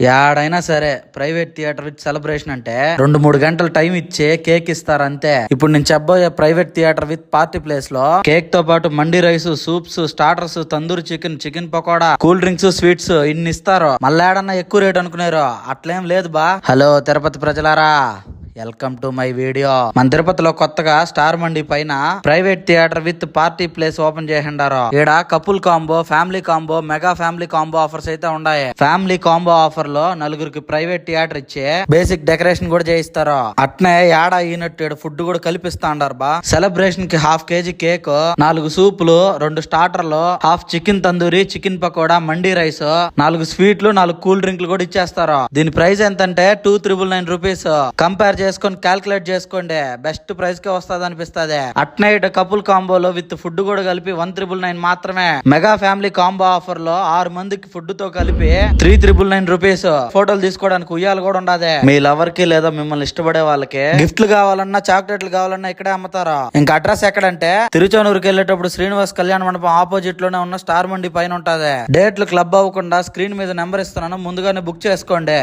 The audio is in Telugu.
యాడైనా సరే ప్రైవేట్ థియేటర్ విత్ సెలబ్రేషన్ అంటే 2-3 గంటలు టైం ఇచ్చే కేక్ ఇస్తారు అంతే. ఇప్పుడు నేను చెప్పబోయే private theatre with party place లో కేక్ తో పాటు mandi rice, soups, starters, tandoori chicken, chicken pakoda, cool drinks, sweets ఇన్ని ఇస్తారు. మళ్ళీ ఏడన్నా ఎక్కువ రేట్ అనుకున్నారు, అట్లేం లేదు బా. హలో తిరుపతి ప్రజలారా, వెల్కమ్ టు మై వీడియో. మన తిరుపతిలో కొత్తగా స్టార్ మండి పైన private theatre with party place open చేసిండారు. ఈడ couple combo, family combo, mega family combo offers అయితే ఉన్నాయి. ఫ్యామిలీ కాంబో ఆఫర్ లో నలుగురికి ప్రైవేట్ థియేటర్ ఇచ్చి బేసిక్ డెకరేషన్ కూడా చేయిస్తారు. అట్నే ఏడ ఈనట్టు ఫుడ్ కూడా కల్పిస్తా ఉండారు బా. సెలబ్రేషన్ కి 1/2 kg కేక్, 4 సూపులు, 2 స్టార్టర్లు, 1/2 chicken tandoori, chicken pakoda, mandi rice, 4 స్వీట్లు, 4 కూల్ డ్రింక్లు కూడా ఇచ్చేస్తారు. దీని ప్రైస్ ఎంతంటే 2,999 రూపీస్. కంపేర్ చేసుకొని క్యాల్కులేట్ చేసుకోండి, బెస్ట్ ప్రైస్ కే వస్తుంది అనిపిస్తుంది. అట్ నైట్ కపుల్ కాంబోలో విత్ ఫుడ్ కూడా కలిపి 1,999 మాత్రమే. మెగా ఫ్యామిలీ కాంబో ఆఫర్ లో 6 మందికి ఫుడ్ తో కలిపి 3,999 రూపీస్. ఫోటోలు తీసుకోవడానికి ఉయ్యాలు కూడా ఉండదు. మీ లవర్ కి లేదా మిమ్మల్ని ఇష్టపడే వాళ్ళకి గిఫ్ట్లు కావాలన్నా, చాక్లెట్లు కావాలన్నా ఇక్కడే అమ్ముతారు. ఇంకా అడ్రస్ ఎక్కడంటే తిరుచానూరుకి వెళ్ళేటప్పుడు శ్రీనివాస్ కళ్యాణ మండపం ఆపోజిట్ లోనే ఉన్న స్టార్ మండి పైన ఉంటది. డేట్లు క్లబ్ అవ్వకుండా స్క్రీన్ మీద నెంబర్ ఇస్తున్నాను, ముందుగానే బుక్ చేసుకోండి.